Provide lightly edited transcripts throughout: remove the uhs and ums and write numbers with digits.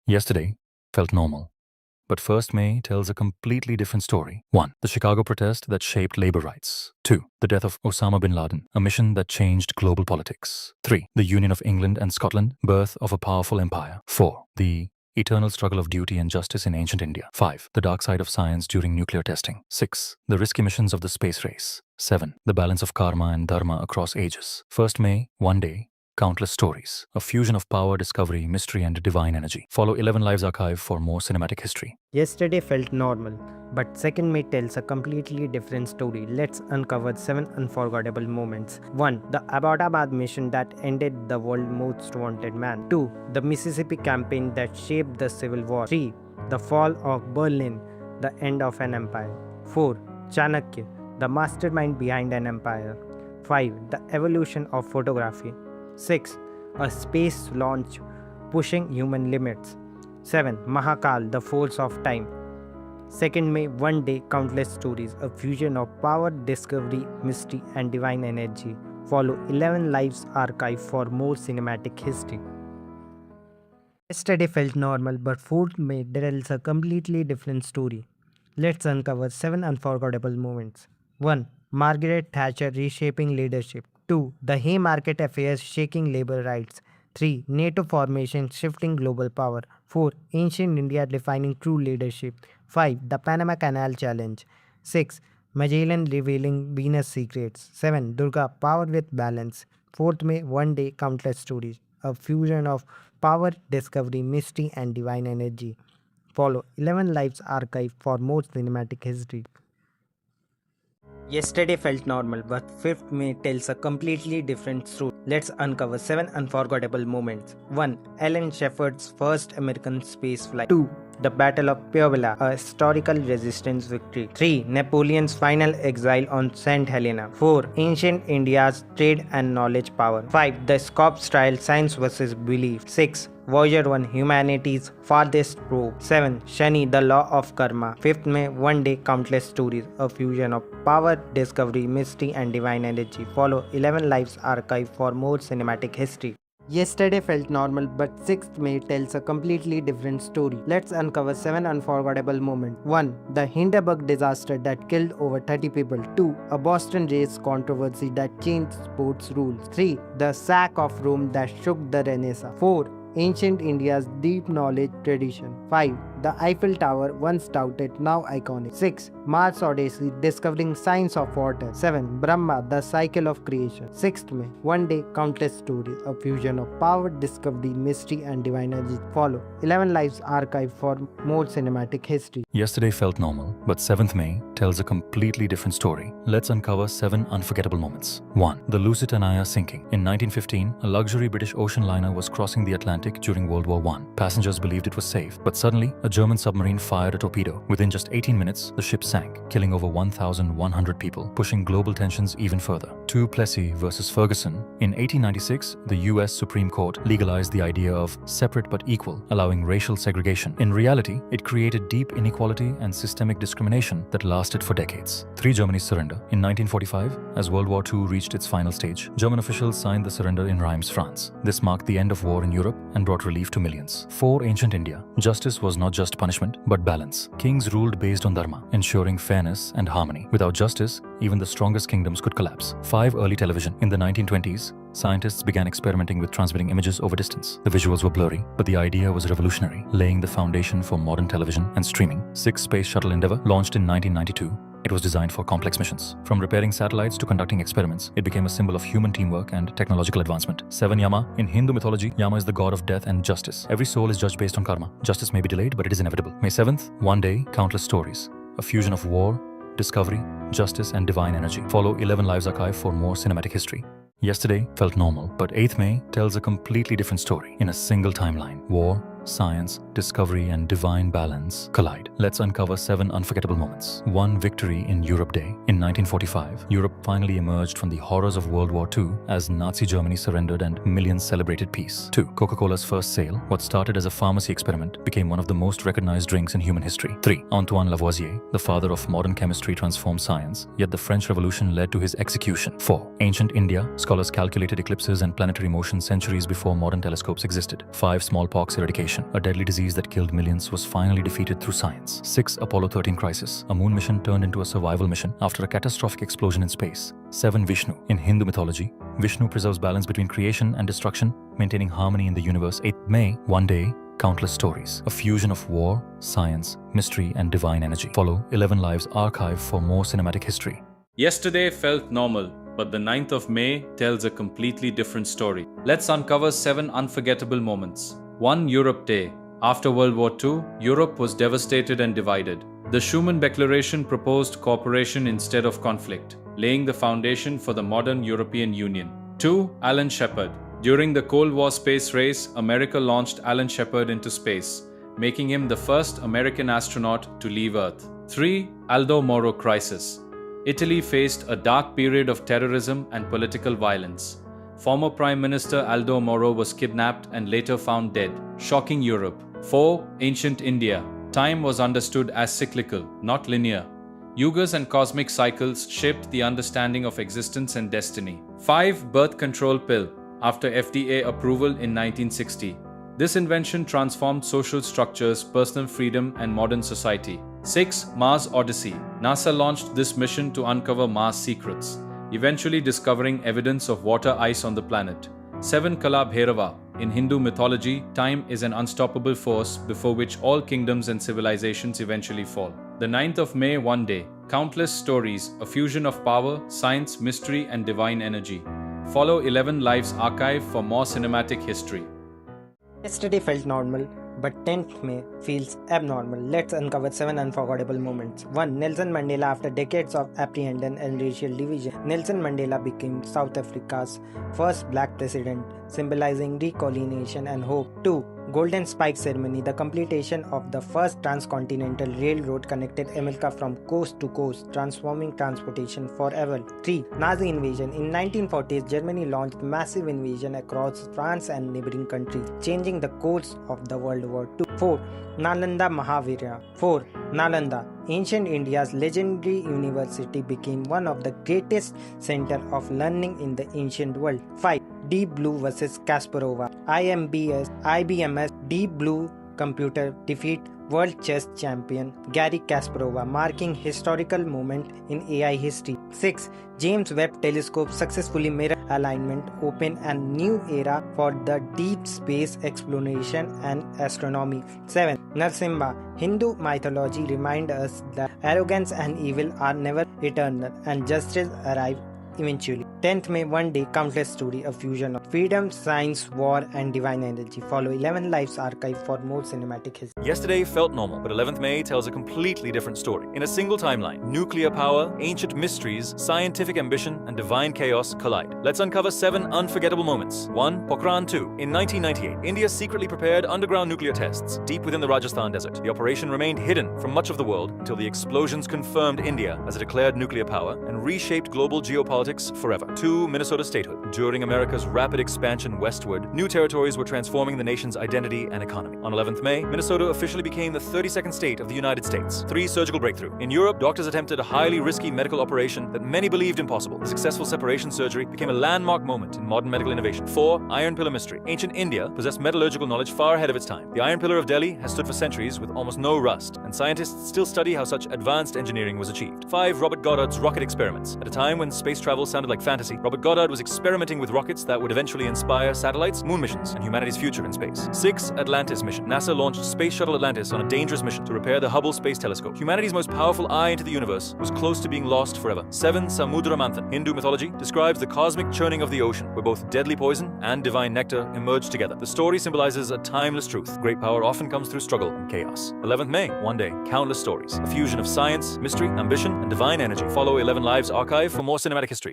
Yesterday felt normal, but 1st May tells a completely different story. 1. The Chicago protest that shaped labor rights. 2. The death of Osama bin Laden, a mission that changed global politics. 3. The union of England and Scotland, birth of a powerful empire. 4. The eternal struggle of duty and justice in ancient India. 5. The dark side of science during nuclear testing. 6. The risky missions of the space race. 7. The balance of karma and dharma across ages. 1st May, one day, countless stories, a fusion of power, discovery, mystery, and divine energy. Follow 11 Lives archive for more cinematic history. Yesterday felt normal, but 2nd May tells a completely different story. Let's uncover 7 unforgettable moments. 1. The Abbottabad mission that ended the world's most wanted man. 2. The Mississippi campaign that shaped the Civil War. 3. The fall of Berlin, the end of an empire. 4. Chanakya, the mastermind behind an empire. 5. The evolution of photography. 6. A space launch pushing human limits. 7. Mahakal, the force of time. 2nd May, one day, countless stories, a fusion of power, discovery, mystery, and divine energy. Follow 11 Lives archive for more cinematic history. Yesterday felt normal, but 4th May tells a completely different story. Let's uncover 7 unforgettable moments. 1. Margaret Thatcher reshaping leadership. 2. The Haymarket affairs shaking labor rights. 3. NATO formation shifting global power. 4. Ancient India defining true leadership. 5. The Panama Canal challenge. 6. Magellan revealing Venus secrets. 7. Durga, power with balance. 4th May, one day, countless stories, a fusion of power, discovery, mystery, and divine energy. Follow 11 Lives archive for more cinematic history. Yesterday felt normal, but 5th May tells a completely different story. Let's uncover 7 unforgettable moments. 1. Alan Shepard's first American space flight. 2. The Battle of Puebla, a historical resistance victory. 3. Napoleon's final exile on St. Helena. 4. Ancient India's trade and knowledge power. 5. The Scopes trial, science versus belief. 6. Voyager 1, humanity's farthest probe. 7. Shani, the law of karma. 5th May, one day, countless stories, a fusion of power, discovery, mystery, and divine energy. Follow 11 Lives archive for more cinematic history. Yesterday felt normal, but 6th May tells a completely different story. Let's uncover 7 unforgettable moments. 1. The Hindenburg disaster that killed over 30 people. 2. A Boston race controversy that changed sports rules. 3. The sack of Rome that shook the Renaissance. 4. Ancient India's deep knowledge tradition. 5. The Eiffel Tower, once doubted, now iconic. 6. Mars Odyssey, discovering science of water. 7. Brahma, the cycle of creation. 6th May, one day, countless stories, a fusion of power, discovery, mystery, and divine energy. Follow 11 Lives archive for more cinematic history. Yesterday felt normal, but 7th May tells a completely different story. Let's uncover 7 unforgettable moments. 1. The Lusitania sinking. In 1915, a luxury British ocean liner was crossing the Atlantic during World War I. Passengers believed it was safe, but suddenly, a German submarine fired a torpedo. Within just 18 minutes, the ship sank, killing over 1,100 people, pushing global tensions even further. 2. Plessy versus Ferguson. In 1896, the US Supreme Court legalized the idea of separate but equal, allowing racial segregation. In reality, it created deep inequality and systemic discrimination that lasted for decades. 3. Germany's surrender. In 1945, as World War II reached its final stage, German officials signed the surrender in Reims, France. This marked the end of war in Europe and brought relief to millions. 4. Ancient India. Justice was not just punishment, but balance. Kings ruled based on dharma, ensuring fairness and harmony. Without justice, even the strongest kingdoms could collapse. 5. Early television. In the 1920s, scientists began experimenting with transmitting images over distance. The visuals were blurry, but the idea was revolutionary, laying the foundation for modern television and streaming. 6. Space Shuttle Endeavour. Launched in 1992. It was designed for complex missions. From repairing satellites to conducting experiments, it became a symbol of human teamwork and technological advancement. 7. Yama. In Hindu mythology, Yama is the god of death and justice. Every soul is judged based on karma. Justice may be delayed, but it is inevitable. May 7th, one day, countless stories. A fusion of war, discovery, justice, and divine energy. Follow 11 Lives archive for more cinematic history. Yesterday felt normal, but 8th May tells a completely different story in a single timeline. War, science, discovery, and divine balance collide. Let's uncover 7 unforgettable moments. 1. Victory in Europe Day. In 1945, Europe finally emerged from the horrors of World War II as Nazi Germany surrendered and millions celebrated peace. 2. Coca-Cola's first sale. What started as a pharmacy experiment became one of the most recognized drinks in human history. 3. Antoine Lavoisier, the father of modern chemistry, transformed science, yet the French Revolution led to his execution. 4. Ancient India. Scholars calculated eclipses and planetary motion centuries before modern telescopes existed. 5. Smallpox eradication. compilation. A deadly disease that killed millions was finally defeated through science. 6. Apollo 13 crisis. A moon mission turned into a survival mission after a catastrophic explosion in space. 7. Vishnu. In Hindu mythology, Vishnu preserves balance between creation and destruction, maintaining harmony in the universe. 8. May. One day, countless stories. A fusion of war, science, mystery, and divine energy. Follow 11 Lives archive for more cinematic history. Yesterday felt normal, but the 9th of May tells a completely different story. Let's uncover 7 unforgettable moments. 1. Europe Day. After World War II, Europe was devastated and divided. The Schuman Declaration proposed cooperation instead of conflict, laying the foundation for the modern European Union. 2. Alan Shepard. During the Cold War space race, America launched Alan Shepard into space, making him the first American astronaut to leave Earth. 3. Aldo Moro crisis. Italy faced a dark period of terrorism and political violence. Former Prime Minister Aldo Moro was kidnapped and later found dead, shocking Europe. 4. Ancient India. Time was understood as cyclical, not linear. Yugas and cosmic cycles shaped the understanding of existence and destiny. 5. Birth control pill. After FDA approval in 1960. This invention transformed social structures, personal freedom, and modern society. 6. Mars Odyssey. NASA launched this mission to uncover Mars secrets, eventually discovering evidence of water ice on the planet. 7. Kala Bhairava. In Hindu mythology, time is an unstoppable force before which all kingdoms and civilizations eventually fall. The 9th of May, one day. Countless stories, a fusion of power, science, mystery, and divine energy. Follow 11 Lives archive for more cinematic history. Yesterday felt normal, but 10th May feels abnormal. Let's uncover 7 unforgettable moments. 1. Nelson Mandela. After decades of apprehension and racial division, Nelson Mandela became South Africa's first black president, symbolizing recolonization and hope. 2. Golden Spike Ceremony. The completion of the first transcontinental railroad connected America from coast to coast, transforming transportation forever. 3. Nazi invasion. In 1940s, Germany launched massive invasion across France and neighboring countries, changing the course of the World War II. 4. Nalanda Mahavirya. 4. Nalanda. Ancient India's legendary university became one of the greatest centers of learning in the ancient world. 5. Deep Blue vs Kasparova. IBM's Deep Blue computer defeat world chess champion Garry Kasparova, marking historical moment in AI history. 6. James Webb Telescope successfully mirror alignment, open a new era for the deep space exploration and astronomy. 7. Narsimha. Hindu mythology reminds us that arrogance and evil are never eternal and justice arrives eventually. 10th May, one day, countless story, a fusion of freedom, science, war, and divine energy. Follow 11 Lives archive for more cinematic history. Yesterday felt normal, but 11th May tells a completely different story. In a single timeline, nuclear power, ancient mysteries, scientific ambition, and divine chaos collide. Let's uncover 7 unforgettable moments. 1. Pokhran 2. In 1998, India secretly prepared underground nuclear tests deep within the Rajasthan desert. The operation remained hidden from much of the world until the explosions confirmed India as a declared nuclear power and reshaped global geopolitics forever. 2. Minnesota statehood. During America's rapid expansion westward, new territories were transforming the nation's identity and economy. On 11th May, Minnesota officially became the 32nd state of the United States. 3. Surgical breakthrough. In Europe, doctors attempted a highly risky medical operation that many believed impossible. The successful separation surgery became a landmark moment in modern medical innovation. 4. Iron Pillar mystery. Ancient India possessed metallurgical knowledge far ahead of its time. The Iron Pillar of Delhi has stood for centuries with almost no rust, and scientists still study how such advanced engineering was achieved. 5. Robert Goddard's rocket experiments. At a time when space travel sounded like fantasy, Robert Goddard was experimenting with rockets that would eventually inspire satellites, moon missions, and humanity's future in space. 6. Atlantis mission. NASA launched Space Shuttle Atlantis on a dangerous mission to repair the Hubble Space Telescope. Humanity's most powerful eye into the universe was close to being lost forever. 7. Samudra Manthan. Hindu mythology describes the cosmic churning of the ocean, where both deadly poison and divine nectar emerge together. The story symbolizes a timeless truth. Great power often comes through struggle and chaos. 11th May, one day, countless stories. A fusion of science, mystery, ambition, and divine energy. Follow 11 Lives archive for more cinematic history.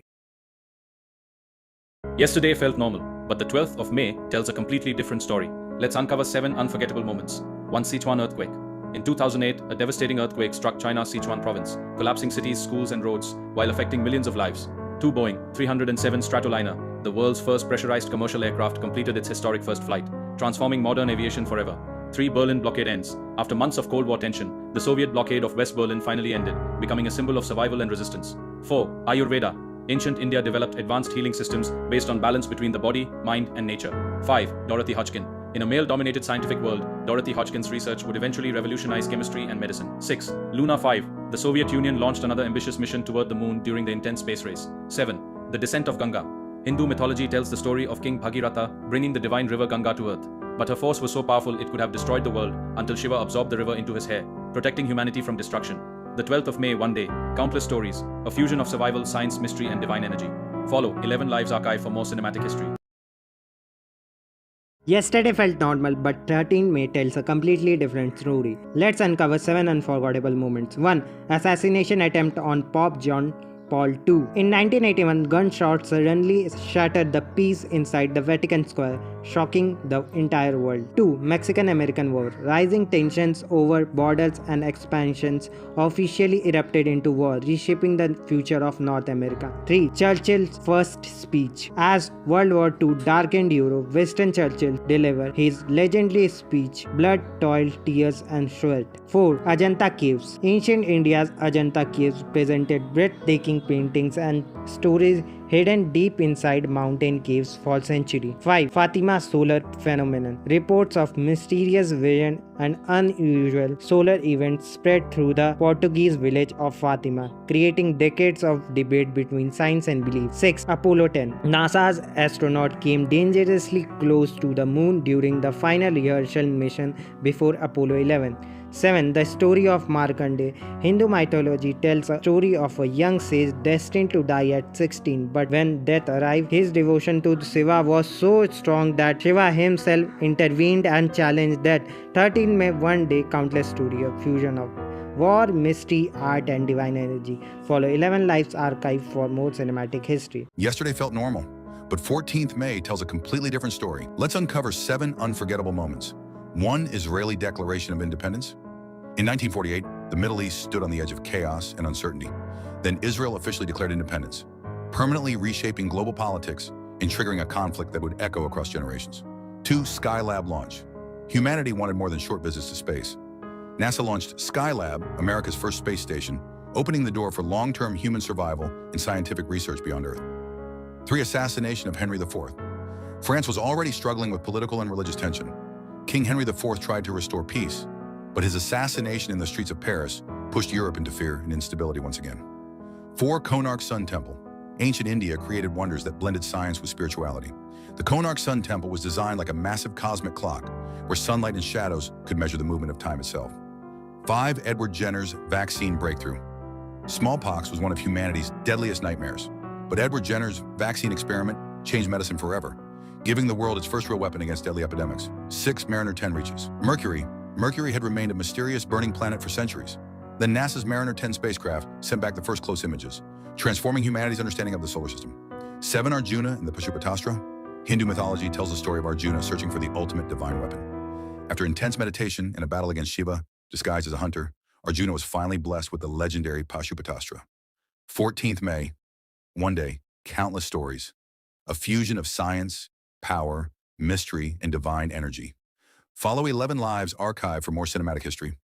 Yesterday felt normal, but the 12th of May tells a completely different story. Let's uncover 7 unforgettable moments. 1. Sichuan earthquake. In 2008, a devastating earthquake struck China's Sichuan province, collapsing cities, schools, and roads, while affecting millions of lives. 2. Boeing 307 Stratoliner, the world's first pressurized commercial aircraft, completed its historic first flight, transforming modern aviation forever. 3. Berlin blockade ends. After months of Cold War tension, the Soviet blockade of West Berlin finally ended, becoming a symbol of survival and resistance. 4. Ayurveda. Ancient India developed advanced healing systems based on balance between the body, mind, and nature. 5. Dorothy Hodgkin. In a male-dominated scientific world, Dorothy Hodgkin's research would eventually revolutionize chemistry and medicine. 6. Luna 5. The Soviet Union launched another ambitious mission toward the moon during the intense space race. 7. The descent of Ganga. Hindu mythology tells the story of King Bhagiratha bringing the divine river Ganga to earth. But her force was so powerful it could have destroyed the world until Shiva absorbed the river into his hair, protecting humanity from destruction. The 12th of May, one day, countless stories, a fusion of survival, science, mystery, and divine energy. Follow 11 Lives archive for more cinematic history. Yesterday felt normal, but 13 May tells a completely different story. Let's uncover 7 unforgettable moments. 1. Assassination attempt on Pope John Paul II. In 1981, gunshots suddenly shattered the peace inside the Vatican Square, shocking the entire world. 2. Mexican-American War. Rising tensions over borders and expansions officially erupted into war, reshaping the future of North America. 3. Churchill's first speech. As World War II darkened Europe, Winston Churchill delivered his legendary speech, Blood, Toil, Tears and Sweat. 4. Ajanta Caves. Ancient India's Ajanta Caves presented breathtaking paintings and stories hidden deep inside mountain caves for centuries. 5. Fatima solar phenomenon. Reports of mysterious vision and unusual solar events spread through the Portuguese village of Fatima, creating decades of debate between science and belief. 6. Apollo 10. NASA's astronaut came dangerously close to the moon during the final rehearsal mission before Apollo 11. 7. The story of Markandeya. Hindu mythology tells a story of a young sage destined to die at 16, but when death arrived, his devotion to Shiva was so strong that Shiva himself intervened and challenged death. 13 May, one day, countless story of fusion of war, mystery, art and divine energy. Follow 11 Lives archive for more cinematic history. Yesterday felt normal, but 14th May tells a completely different story. Let's uncover 7 unforgettable moments. 1. Israeli Declaration of Independence. In 1948, the Middle East stood on the edge of chaos and uncertainty. Then Israel officially declared independence, permanently reshaping global politics and triggering a conflict that would echo across generations. 2. Skylab launch. Humanity wanted more than short visits to space. NASA launched Skylab, America's first space station, opening the door for long-term human survival and scientific research beyond Earth. 3. Assassination of Henry IV. France was already struggling with political and religious tension. King Henry IV tried to restore peace, but his assassination in the streets of Paris pushed Europe into fear and instability once again. 4. Konark Sun Temple. Ancient India created wonders that blended science with spirituality. The Konark Sun Temple was designed like a massive cosmic clock, where sunlight and shadows could measure the movement of time itself. 5. Edward Jenner's vaccine breakthrough. Smallpox was one of humanity's deadliest nightmares, but Edward Jenner's vaccine experiment changed medicine forever, giving the world its first real weapon against deadly epidemics. 6. Mariner 10 reaches. Mercury had remained a mysterious burning planet for centuries. Then NASA's Mariner 10 spacecraft sent back the first close images, transforming humanity's understanding of the solar system. 7. Arjuna and the Pashupatastra. Hindu mythology tells the story of Arjuna searching for the ultimate divine weapon. After intense meditation and a battle against Shiva, disguised as a hunter, Arjuna was finally blessed with the legendary Pashupatastra. 14th May, one day, countless stories. A fusion of science, power, mystery, and divine energy. Follow 11 Lives archive for more cinematic history.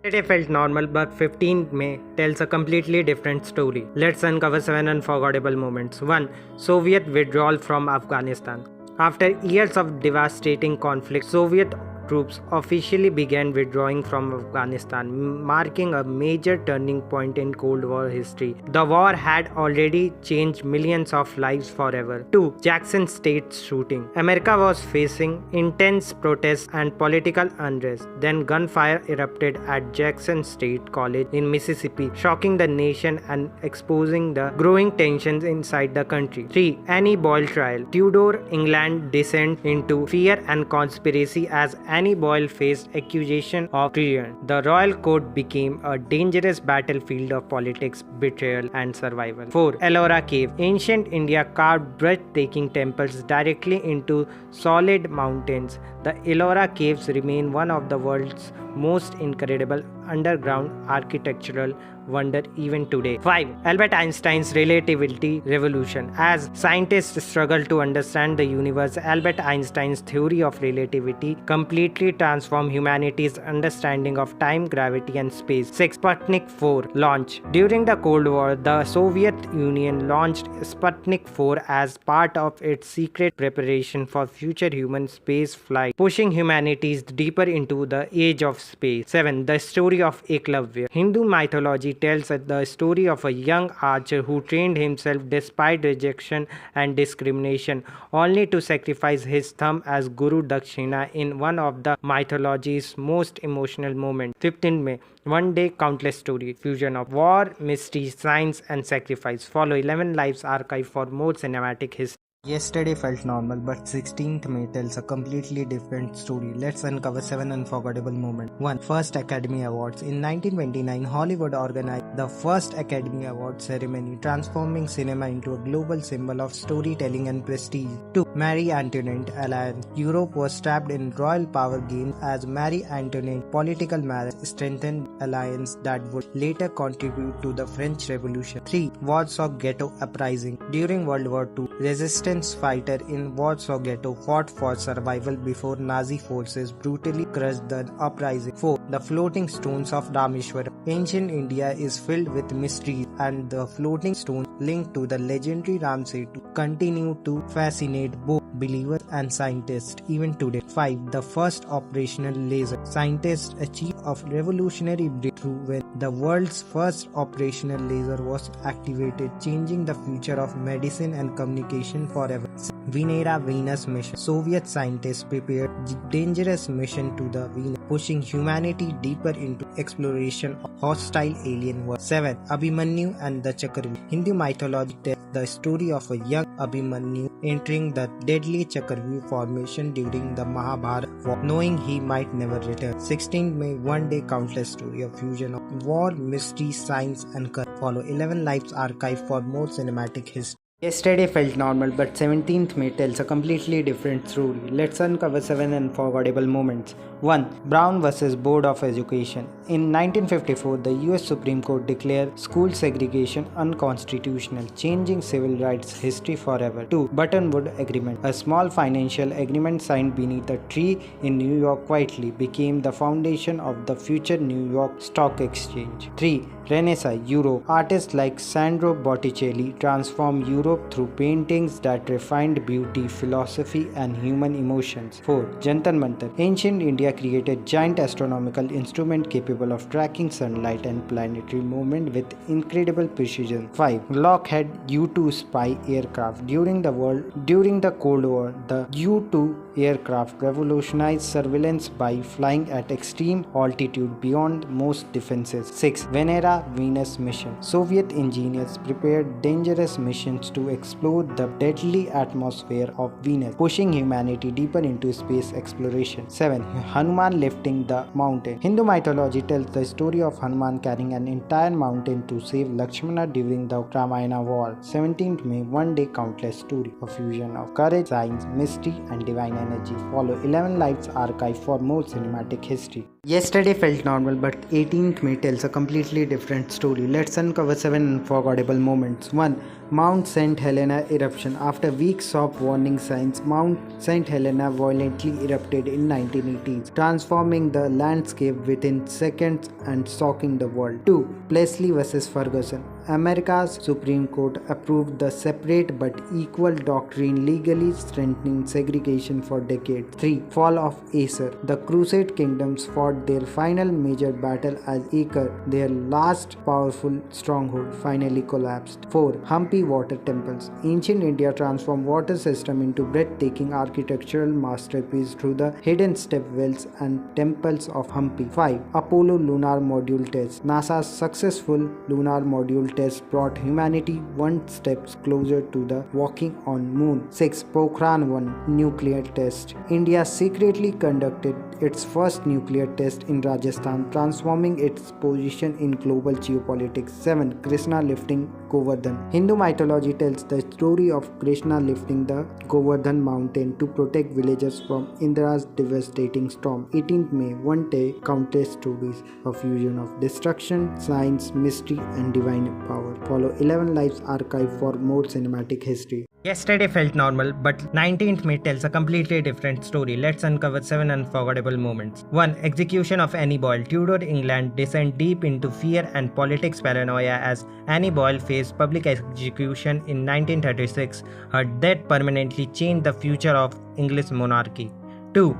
Yesterday felt normal, but 15th May tells a completely different story. Let's uncover 7 unforgettable moments. 1. Soviet withdrawal from Afghanistan. After years of devastating conflict, Soviet troops officially began withdrawing from Afghanistan, marking a major turning point in Cold War history. The war had already changed millions of lives forever. 2. Jackson State shooting. America was facing intense protests and political unrest. Then gunfire erupted at Jackson State College in Mississippi, shocking the nation and exposing the growing tensions inside the country. 3. Annie Boyle trial. Tudor England descended into fear and conspiracy as Annie Boyle faced accusation of treason. The royal court became a dangerous battlefield of politics, betrayal, and survival. 4. Ellora Cave. Ancient India carved breathtaking temples directly into solid mountains. The Ellora Caves remain one of the world's most incredible underground architectural wonder even today. 5. Albert Einstein's relativity revolution. As scientists struggle to understand the universe, Albert Einstein's theory of relativity completely transformed humanity's understanding of time, gravity, and space. 6. Sputnik 4 launch. During the Cold War, the Soviet Union launched Sputnik 4 as part of its secret preparation for future human space flight, pushing humanity deeper into the age of space. 7. The story of Eklavya. Hindu mythology tells the story of a young archer who trained himself despite rejection and discrimination, only to sacrifice his thumb as Guru Dakshina in one of the mythology's most emotional moments. 15 May. One day countless story. Fusion of war, mystery, science, and sacrifice. Follow 11 Lives archive for more cinematic history. Yesterday felt normal, but 16th May tells a completely different story. Let's uncover 7 unforgettable moments. 1. First Academy Awards. In 1929, Hollywood organized the first Academy Awards ceremony, transforming cinema into a global symbol of storytelling and prestige. 2. Marie Antoinette Alliance. Europe was trapped in royal power games as Marie Antoinette political marriage strengthened alliance that would later contribute to the French Revolution. 3. Warsaw Ghetto Uprising. During World War II, resistance fighter in Warsaw Ghetto fought for survival before Nazi forces brutally crushed the uprising. 4. The floating stones of Rameshwaram. Ancient India is filled with mysteries, and the floating stones linked to the legendary Ram Setu continue to fascinate both believers and scientists even today. 5. The first operational laser. Scientists achieved a revolutionary breakthrough when the world's first operational laser was activated, changing the future of medicine and communication forever. Venera Venus mission. Soviet scientists prepared dangerous mission to the Venus, pushing humanity deeper into exploration of hostile alien world. 7. Abhimanyu and the Chakravyuh. Hindu mythology tells the story of a young Abhimanyu entering the deadly Chakravyuh formation during the Mahabharata war, knowing he might never return. 16th May, one day countless story of fusion of war, mystery, science, and courage. Follow 11 Lives archive for more cinematic history. Yesterday felt normal, but 17th May tells a completely different story. Let's uncover 7 unforgettable moments. 1. Brown vs. Board of Education. In 1954, the US Supreme Court declared school segregation unconstitutional, changing civil rights history forever. 2. Buttonwood Agreement. A small financial agreement signed beneath a tree in New York quietly became the foundation of the future New York Stock Exchange. 3. Renaissance Europe. Artists like Sandro Botticelli transformed Europe through paintings that refined beauty, philosophy, and human emotions. 4. Jantar Mantar. Ancient India created giant astronomical instrument capable of tracking sunlight and planetary movement with incredible precision. 5. Lockheed U-2 spy aircraft. During the Cold War, the U-2 aircraft revolutionized surveillance by flying at extreme altitude beyond most defenses. 6. Venera Venus mission. Soviet engineers prepared dangerous missions to explore the deadly atmosphere of Venus, pushing humanity deeper into space exploration. 7. Hanuman lifting the mountain. Hindu mythology tells the story of Hanuman carrying an entire mountain to save Lakshmana during the Ramayana war. 17th May, one day countless story, a fusion of courage, science, mystery, and divine energy. Follow 11 Lives archive for more cinematic history. Yesterday felt normal, but 18th May tells a completely different story. Let's uncover 7 unforgettable moments. 1. Mount St. Helena eruption. After weeks of warning signs, Mount St. Helena violently erupted in 1980s, transforming the landscape within seconds and shocking the world. 2. Plessy vs. Ferguson. America's Supreme Court approved the separate but equal doctrine, legally strengthening segregation for decades. 3. Fall of Acer. The Crusade kingdoms fought their final major battle as Acre, their last powerful stronghold, finally collapsed. 4. Hampi water temples. Ancient India transformed water system into breathtaking architectural masterpiece through the hidden step wells and temples of Hampi. 5. Apollo lunar module test. NASA's successful lunar module test brought humanity one step closer to the walking on moon. 6. Pokhran 1 nuclear test. India secretly conducted its first nuclear test in Rajasthan, transforming its position in global geopolitics. 7. Krishna lifting Govardhan. Hindu mythology tells the story of Krishna lifting the Govardhan mountain to protect villagers from Indra's devastating storm. 18th May, one day, countless stories, a fusion of destruction, science, mystery, and divine power. Follow 11 Lives archive for more cinematic history. Yesterday felt normal, but 19th May tells a completely different story. Let's uncover 7 unforgettable moments. 1. Execution of Annie Boyle. Tudor England descended deep into fear and politics paranoia as Annie Boyle faced public execution in 1936. Her death permanently changed the future of English monarchy. 2.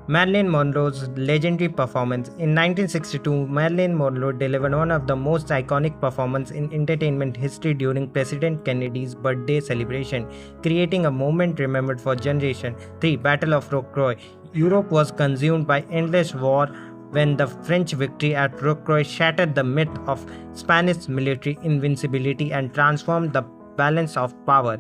Marilyn Monroe's legendary performance. In 1962, Marilyn Monroe delivered one of the most iconic performances in entertainment history during President Kennedy's birthday celebration, creating a moment remembered for generations. 3. Battle of Rocroi. Europe was consumed by endless war when the French victory at Rocroi shattered the myth of Spanish military invincibility and transformed the balance of power.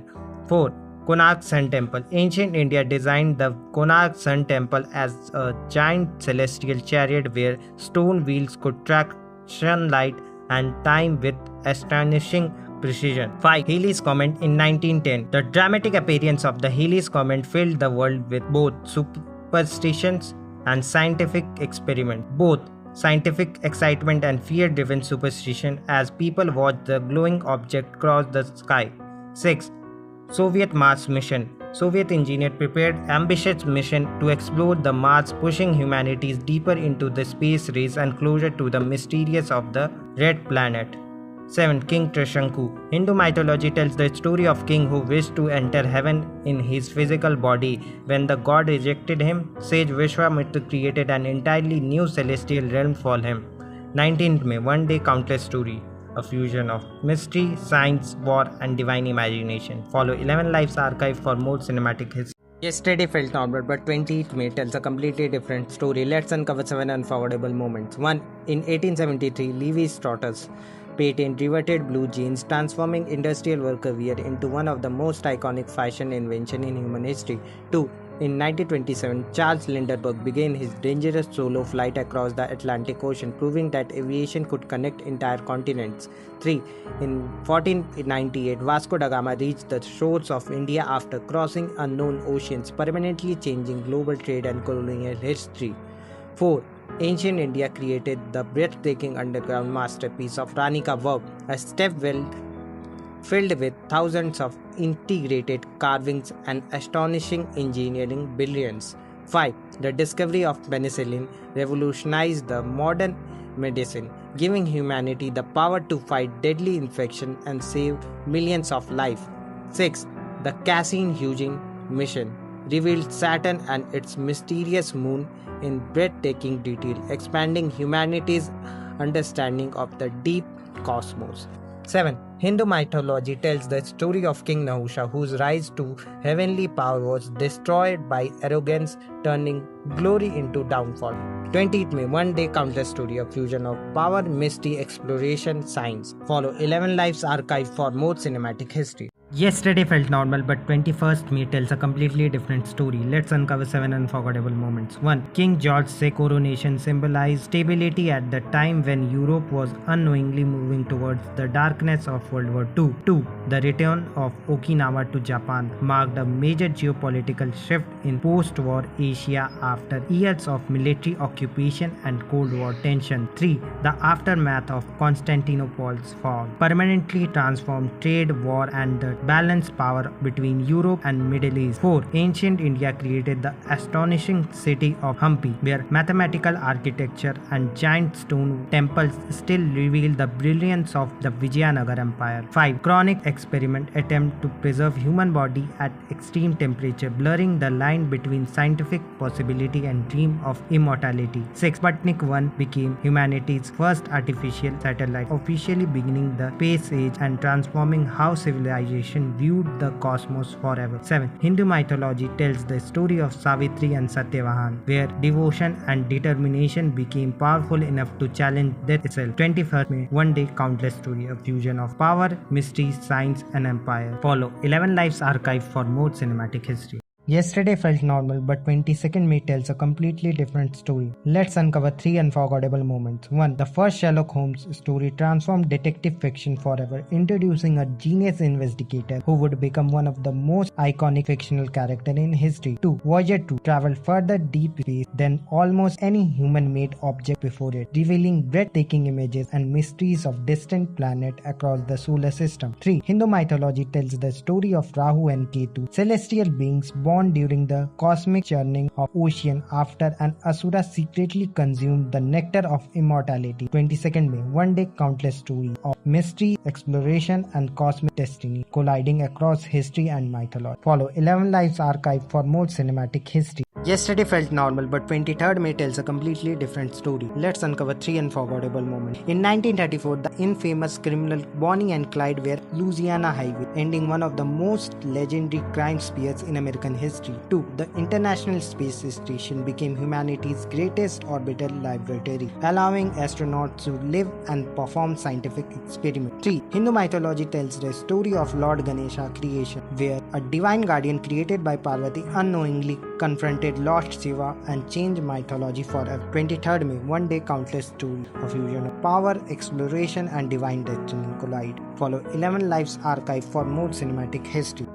4. Konark Sun Temple. Ancient India designed the Konark Sun Temple as a giant celestial chariot where stone wheels could track sunlight and time with astonishing precision. 5. Halley's Comet in 1910. The dramatic appearance of the Halley's Comet filled the world with both superstitions and scientific experiment. Both scientific excitement and fear-driven superstition as people watched the glowing object cross the sky. 6. Soviet Mars mission. Soviet engineers prepared ambitious mission to explore the Mars, pushing humanity deeper into the space race and closer to the mysteries of the red planet. 7. King Trishanku. Hindu mythology tells the story of king who wished to enter heaven in his physical body. When the god rejected him, sage Vishwamitra created an entirely new celestial realm for him. 19th May, one day countless story. A fusion of mystery, science, war, and divine imagination. Follow 11 Lives archive for more cinematic history. Yesterday felt normal, but 20th May tells a completely different story. Let's uncover 7 unforgettable moments. 1. In 1873, Levi Strauss's patent reverted blue jeans, transforming industrial worker wear into one of the most iconic fashion inventions in human history. 2. In 1927, Charles Lindbergh began his dangerous solo flight across the Atlantic Ocean, proving that aviation could connect entire continents. 3. In 1498, Vasco da Gama reached the shores of India after crossing unknown oceans, permanently changing global trade and colonial history. 4. Ancient India created the breathtaking underground masterpiece of Rani Ka Vav, a stepwell filled with thousands of integrated carvings and astonishing engineering brilliance. 5. The discovery of penicillin revolutionized the modern medicine, giving humanity the power to fight deadly infection and save millions of lives. 6. The Cassini-Huygens mission revealed Saturn and its mysterious moon in breathtaking detail, expanding humanity's understanding of the deep cosmos. 7. Hindu mythology tells the story of King Nahusha, whose rise to heavenly power was destroyed by arrogance, turning glory into downfall. 20th May, one day countless story, a fusion of power, mystery, exploration, science. Follow 11 Lives archive for more cinematic history. Yesterday felt normal, but 21st May tells a completely different story. Let's uncover 7 unforgettable moments. 1. King George's coronation symbolized stability at the time when Europe was unknowingly moving towards the darkness of World War II. 2. The return of Okinawa to Japan marked a major geopolitical shift in post-war Asia after years of military occupation and Cold War tension. 3. The aftermath of Constantinople's fall permanently transformed trade, war, and the balanced power between Europe and Middle East. 4. Ancient India created the astonishing city of Hampi, where mathematical architecture and giant stone temples still reveal the brilliance of the Vijayanagar Empire. 5. Chronic experiment attempt to preserve human body at extreme temperature, blurring the line between scientific possibility and dream of immortality. 6. Sputnik 1 became humanity's first artificial satellite, officially beginning the space age and transforming how civilization generation viewed the cosmos forever. 7. Hindu mythology tells the story of Savitri and Satyavahan, where devotion and determination became powerful enough to challenge death itself. 21st May, one day countless story, a fusion of power, mystery, science and empire. Follow 11 Lives archive for more cinematic history. Yesterday felt normal, but 22nd May tells a completely different story. Let's uncover 3 unforgettable moments. 1. The first Sherlock Holmes story transformed detective fiction forever, introducing a genius investigator who would become one of the most iconic fictional characters in history. 2. Voyager 2 traveled further deep space than almost any human-made object before it, revealing breathtaking images and mysteries of distant planets across the solar system. 3. Hindu mythology tells the story of Rahu and Ketu, celestial beings born during the cosmic churning of ocean after an asura secretly consumed the nectar of immortality. 22nd May, one day countless stories of mystery, exploration and cosmic destiny colliding across history and mythology. Follow 11 Lives archive for more cinematic history. Yesterday felt normal, but 23rd May tells a completely different story. Let's uncover 3 unforgettable moments. In 1934, the infamous criminal Bonnie and Clyde were Louisiana Highway, ending one of the most legendary crime spears in American history. 2. The International Space Station became humanity's greatest orbital laboratory, allowing astronauts to live and perform scientific experiments. 3. Hindu mythology tells the story of Lord Ganesha's creation, where a divine guardian created by Parvati unknowingly confronted Lord Shiva and changed mythology forever. 23rd May, one day countless stories, a fusion of power, exploration and divine destiny collide. Follow 11 Lives archive for more cinematic history.